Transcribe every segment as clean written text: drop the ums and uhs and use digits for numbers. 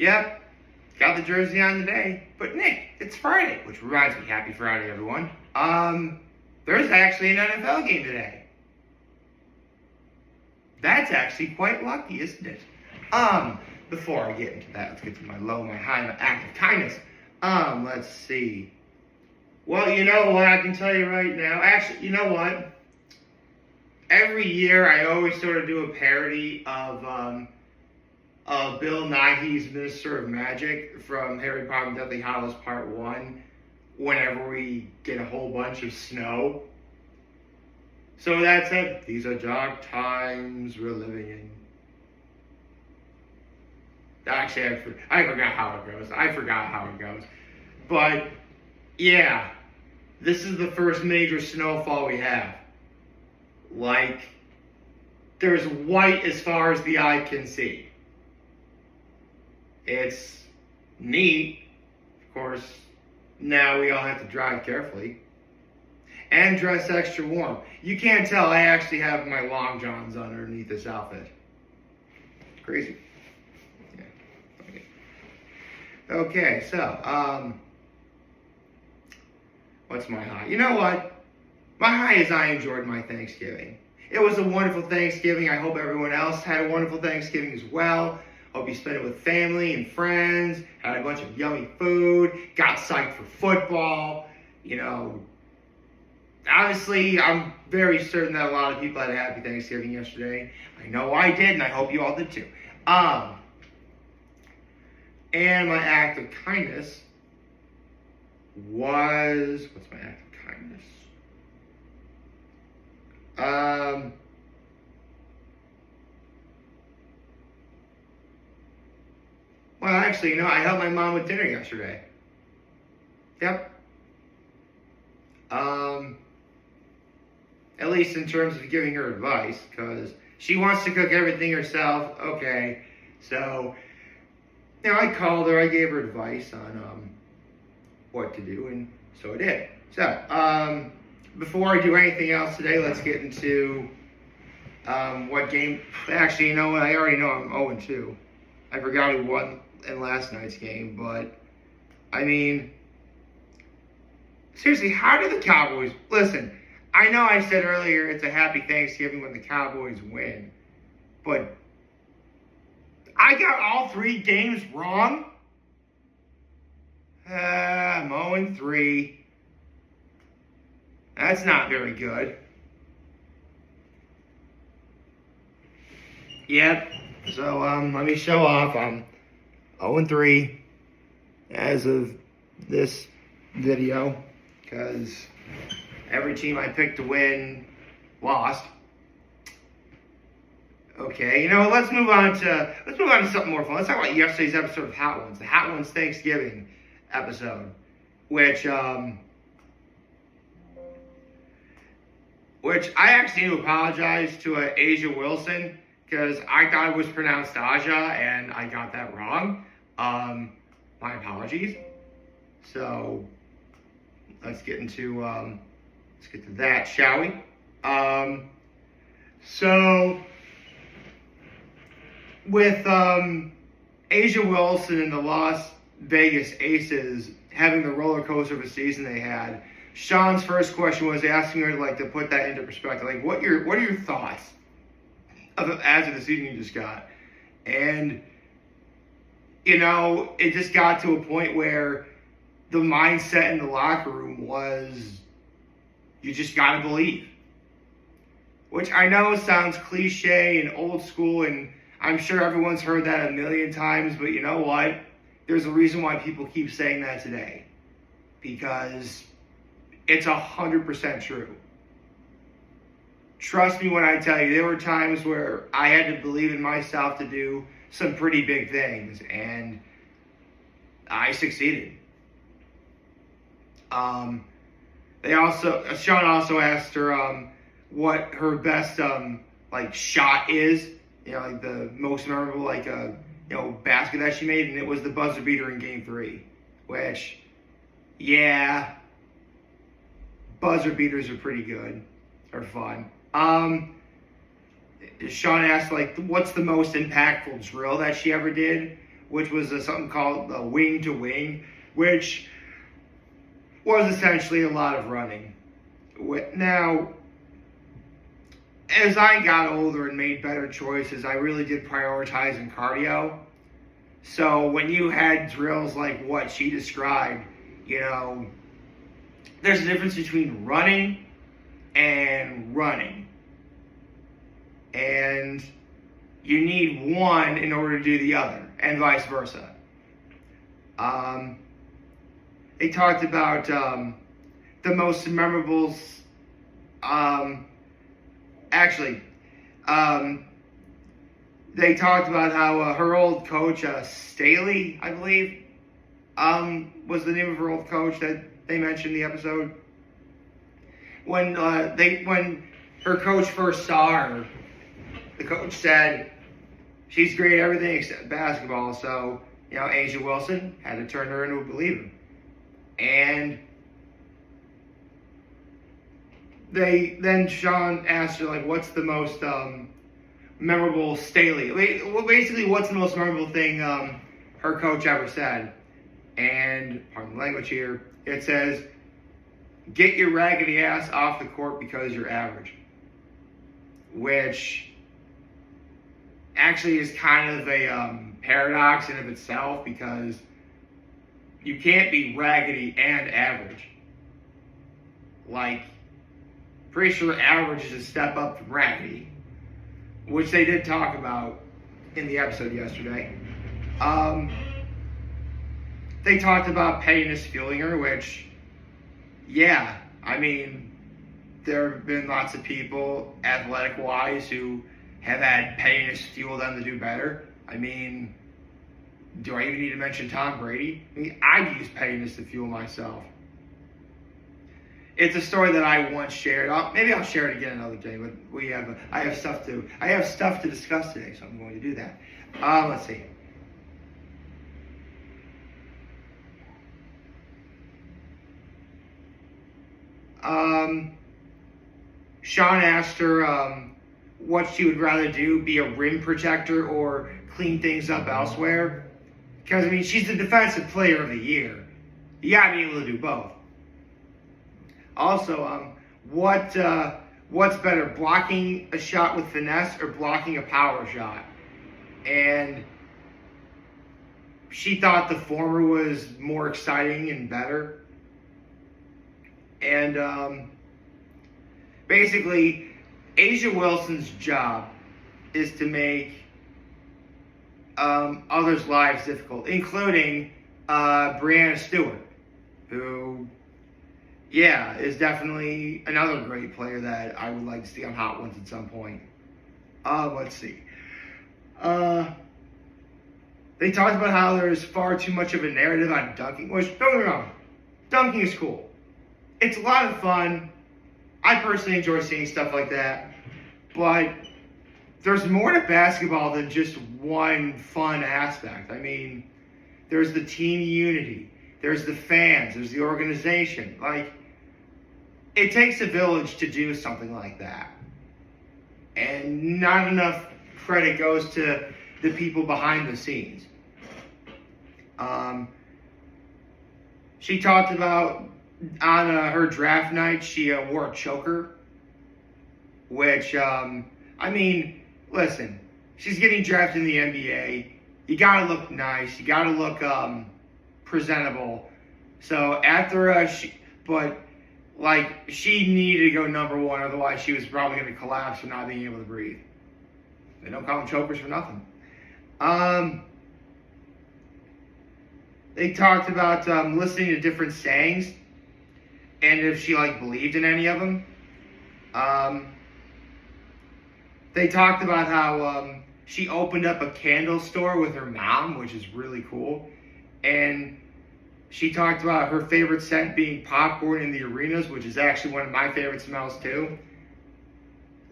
Yep, got the jersey on today. But Nick, it's Friday, which reminds me, happy Friday, everyone. There's actually an NFL game today. That's actually quite lucky, isn't it? Before I get into that, let's get to my low, my high, my act of kindness. Let's see. Well, you know what, I can tell you right now. Actually, you know what? Every year I always sort of do a parody of Bill Nighy's Minister of Magic from Harry Potter and Deathly Hallows Part 1 whenever we get a whole bunch of snow. So that's it. These are dark times we're living in. Actually, I forgot how it goes. But, yeah. This is the first major snowfall we have. Like, there's white as far as the eye can see. It's neat. Of course, now we all have to drive carefully. And dress extra warm. You can't tell, I actually have my long johns underneath this outfit. Crazy. Yeah. Okay, so, what's my high? You know what? My high is I enjoyed my Thanksgiving. It was a wonderful Thanksgiving. I hope everyone else had a wonderful Thanksgiving as well. Hope you spent it with family and friends, had a bunch of yummy food, got psyched for football. You know, honestly, I'm very certain that a lot of people had a happy Thanksgiving yesterday. I know I did, and I hope you all did too. And my act of kindness was, what's my act of kindness? Well, actually, you know, I helped my mom with dinner yesterday. Yep. At least in terms of giving her advice, because she wants to cook everything herself. Okay, so, you know, I called her, I gave her advice on, what to do, and so I did. So, before I do anything else today, let's get into what game. Actually, you know what? I already know I'm 0-2. I forgot who won in last night's game, but I mean, seriously, how did the Cowboys? Listen, I know I said earlier it's a happy Thanksgiving when the Cowboys win, but I got all 3 games wrong. I'm 0-3. That's not very good. Yep. So, let me show off. I'm 0-3 as of this video, because every team I picked to win lost. Okay, you know, let's move on to something more fun. Let's talk about yesterday's episode of Hot Ones, the Hot Ones Thanksgiving episode, which I actually need to apologize to Asia Wilson, because I thought it was pronounced Aja, and I got that wrong. My apologies. So, let's get to that, shall we? So, with Asia Wilson and the Las Vegas Aces having the roller coaster of a season they had, Sean's first question was asking her to put that into perspective. Like, what are your thoughts as of the season you just got? And, you know, it just got to a point where the mindset in the locker room was, you just got to believe. Which I know sounds cliche and old school, and I'm sure everyone's heard that a million times, but you know what? There's a reason why people keep saying that today. Because it's 100% true. Trust me when I tell you, there were times where I had to believe in myself to do some pretty big things, and I succeeded. Sean also asked her what her best shot is, you know, like the most memorable basket that she made, and it was the buzzer beater in Game 3, which, yeah, buzzer beaters are pretty good, or fun. Sean asked, what's the most impactful drill that she ever did? which was something called wing to wing, which was essentially a lot of running. Now, as I got older and made better choices, I really did prioritize in cardio. So when you had drills like what she described, there's a difference between running and running. And you need one in order to do the other, and vice versa. They talked about the most memorable. They talked about how her old coach, Staley, I believe, was the name of her old coach that they mentioned in the episode. When her coach first saw her, the coach said, "She's great at everything except basketball." So, A'ja Wilson had to turn her into a believer. And then Sean asked her, like, what's the most memorable Staley? Well, basically, what's the most memorable thing her coach ever said? And, pardon the language here, it says, "Get your raggedy ass off the court because you're average." Which actually is kind of a paradox in of itself, because you can't be raggedy and average. Like, pretty sure average is a step up from raggedy, which they did talk about in the episode yesterday. They talked about pettiness fueling her, which, yeah, I mean, there have been lots of people, athletic-wise, who have had pettiness fuel them to do better. I mean, do I even need to mention Tom Brady? I mean, I've used pettiness to fuel myself. It's a story that I once shared. Maybe I'll share it again another day. But I have stuff to discuss today, so I'm going to do that. Let's see. Sean asked her what she would rather do, be a rim protector or clean things up elsewhere. Because, I mean, she's the defensive player of the year. You got to be able to do both. Also, what's better, blocking a shot with finesse or blocking a power shot? And she thought the former was more exciting and better. And basically, A'ja Wilson's job is to make others' lives difficult, including Breanna Stewart, who, yeah, is definitely another great player that I would like to see on Hot Ones at some point. Let's see. They talked about how there's far too much of a narrative on dunking, which, don't get me wrong, dunking is cool. It's a lot of fun. I personally enjoy seeing stuff like that. But there's more to basketball than just one fun aspect. I mean, there's the team unity. There's the fans. There's the organization. Like, it takes a village to do something like that. And not enough credit goes to the people behind the scenes. She talked about on her draft night, she wore a choker, which, I mean, listen, she's getting drafted in the NBA. You gotta look nice. You gotta look presentable. So after she needed to go number one, otherwise she was probably going to collapse from not being able to breathe. They don't call them chokers for nothing. They talked about listening to different sayings and if she believed in any of them. They talked about how she opened up a candle store with her mom, which is really cool. And she talked about her favorite scent being popcorn in the arenas, which is actually one of my favorite smells too.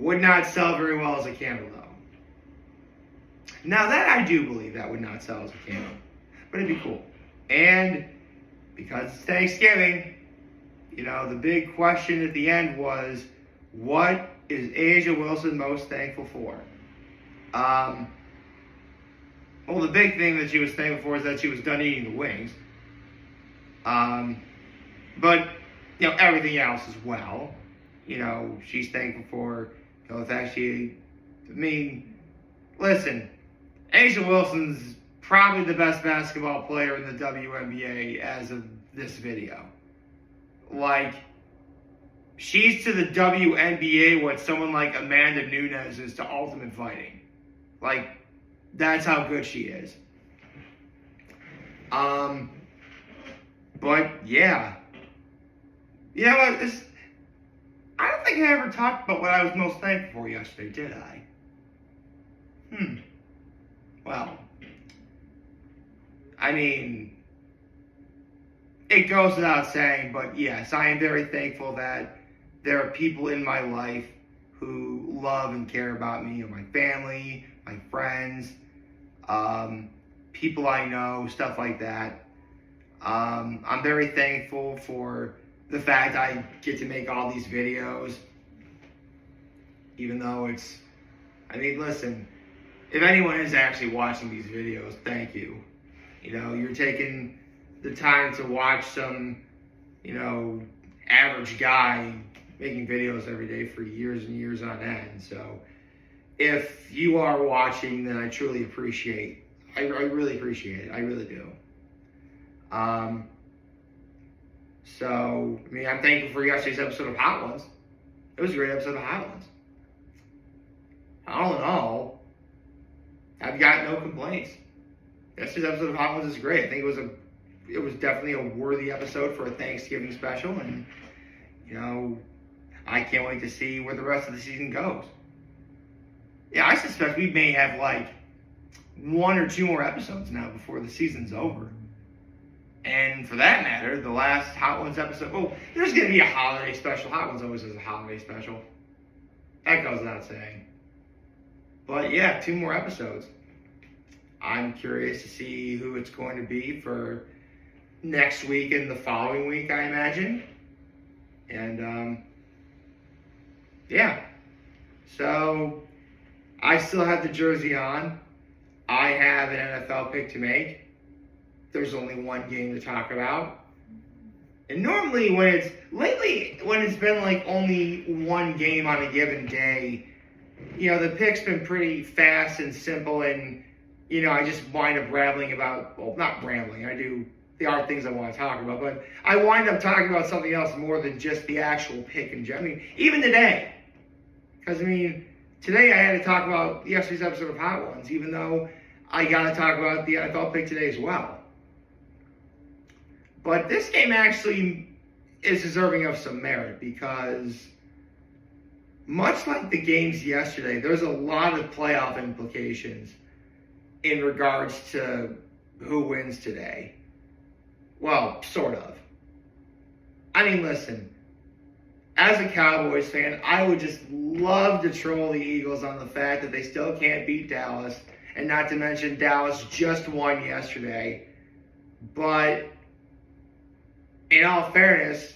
Would not sell very well as a candle though. Now that I do believe that would not sell as a candle, but it'd be cool. And because it's Thanksgiving, the big question at the end was, what is A'ja Wilson most thankful for? Well, the big thing that she was thankful for is that she was done eating the wings. But, everything else as well. She's thankful for, the fact listen, A'ja Wilson's probably the best basketball player in the WNBA as of this video. Like, she's to the WNBA what someone like Amanda Nunes is to Ultimate Fighting. Like, that's how good she is. But yeah. You know what? I don't think I ever talked about what I was most thankful for yesterday, did I? Well, I mean, it goes without saying, but yes, I am very thankful that there are people in my life who love and care about me, my family, my friends, people I know, stuff like that. I'm very thankful for the fact I get to make all these videos, even though listen, if anyone is actually watching these videos, thank you. You're taking the time to watch some, average guy making videos every day for years and years on end. So if you are watching, then I truly appreciate I really appreciate it. I really do. So, I'm thankful for yesterday's episode of Hot Ones. It was a great episode of Hot Ones. All in all, I've got no complaints. Yesterday's episode of Hot Ones is great. I think it was definitely a worthy episode for a Thanksgiving special, and I can't wait to see where the rest of the season goes. Yeah, I suspect we may have like 1 or 2 more episodes now before the season's over. And for that matter, the last Hot Ones episode, there's going to be a holiday special. Hot Ones always has a holiday special. That goes without saying. But yeah, 2 more episodes. I'm curious to see who it's going to be for next week and the following week, I imagine. And, yeah. So, I still have the jersey on. I have an NFL pick to make. There's only one game to talk about. And normally when it's been like only one game on a given day, the pick's been pretty fast and simple, and, I just wind up rambling about, not rambling, there are things I want to talk about, but I wind up talking about something else more than just the actual pick in general. Even today. Because, today I had to talk about yesterday's episode of Hot Ones, even though I got to talk about the NFL pick today as well. But this game actually is deserving of some merit because, much like the games yesterday, there's a lot of playoff implications in regards to who wins today. Well, sort of. Listen, as a Cowboys fan, I would just love to troll the Eagles on the fact that they still can't beat Dallas, and not to mention Dallas just won yesterday. But in all fairness,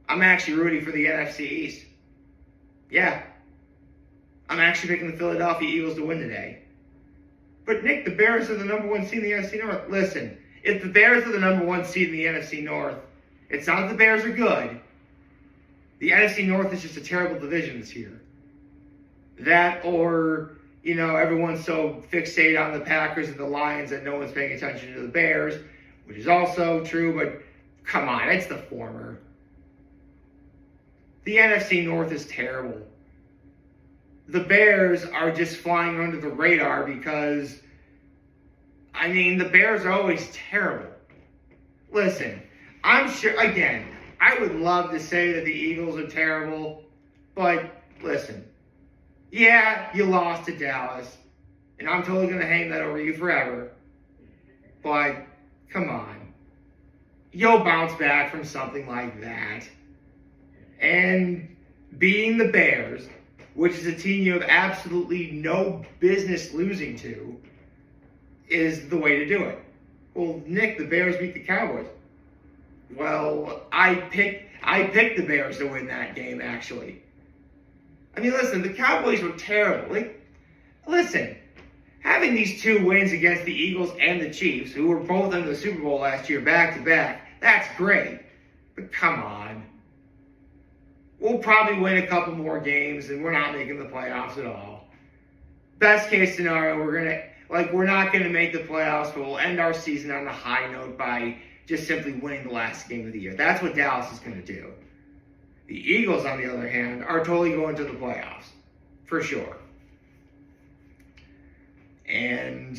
I'm actually rooting for the NFC East. Yeah. I'm actually picking the Philadelphia Eagles to win today. But Nick, the Bears are the number 1 seed in the NFC North. Listen, if the Bears are the number 1 seed in the NFC North, it's not that the Bears are good. The NFC North is just a terrible division this year. That or, everyone's so fixated on the Packers and the Lions that no one's paying attention to the Bears, which is also true, but come on, it's the former. The NFC North is terrible. The Bears are just flying under the radar because, the Bears are always terrible. Listen, I'm sure, again, I would love to say that the Eagles are terrible, but listen, yeah, you lost to Dallas, and I'm totally going to hang that over you forever, but come on. You'll bounce back from something like that. And beating the Bears, which is a team you have absolutely no business losing to, is the way to do it. Well, Nick, the Bears beat the Cowboys. Well, I picked the Bears to win that game, actually. Listen, the Cowboys were terrible. Listen, having these 2 wins against the Eagles and the Chiefs, who were both in the Super Bowl last year back to back, that's great. But come on. We'll probably win a couple more games and we're not making the playoffs at all. Best case scenario, we're not gonna make the playoffs, but we'll end our season on a high note by just simply winning the last game of the year. That's what Dallas is gonna do. The Eagles, on the other hand, are totally going to the playoffs. For sure. And,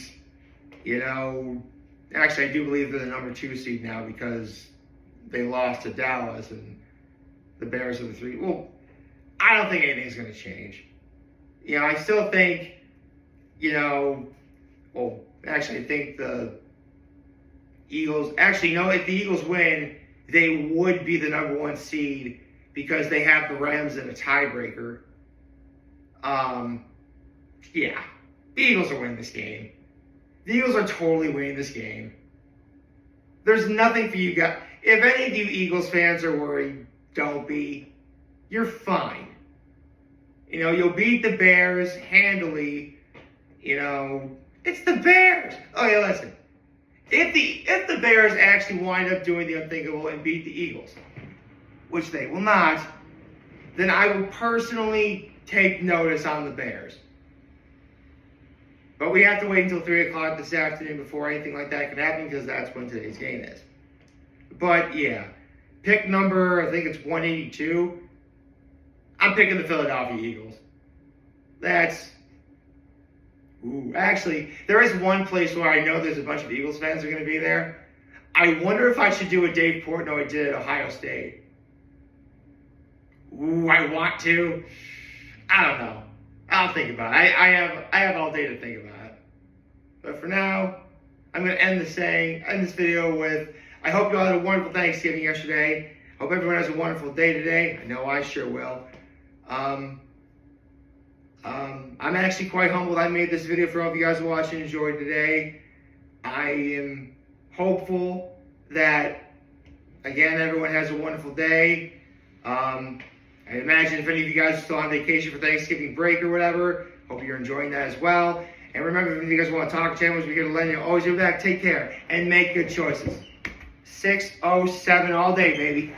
actually I do believe they're the number 2 seed now because they lost to Dallas and the Bears are the 3. Well, I don't think anything's going to change. I still think, I think the Eagles, if the Eagles win, they would be the number 1 seed because they have the Rams in a tiebreaker. The Eagles are winning this game. The Eagles are totally winning this game. There's nothing for you guys. If any of you Eagles fans are worried, don't be. You're fine. You'll beat the Bears handily. It's the Bears. Oh yeah, listen. If the Bears actually wind up doing the unthinkable and beat the Eagles, which they will not, then I will personally take notice on the Bears. But we have to wait until 3 o'clock this afternoon before anything like that can happen because that's when today's game is. But yeah, pick number, I think it's 182. I'm picking the Philadelphia Eagles. Actually, there is one place where I know there's a bunch of Eagles fans are going to be there. I wonder if I should do what Dave Portnoy did at Ohio State. I want to. I don't know. I'll think about it. I have all day to think about it. But for now, I'm going to end this video with, I hope you all had a wonderful Thanksgiving yesterday. Hope everyone has a wonderful day today. I know I sure will. I'm actually quite humbled I made this video for all of you guys who watched and enjoyed today. I am hopeful that, again, everyone has a wonderful day. I imagine if any of you guys are still on vacation for Thanksgiving break or whatever, hope you're enjoying that as well. And remember, if you guys want to talk channels, we're here to let you always be back. Take care and make good choices. 607 all day, baby.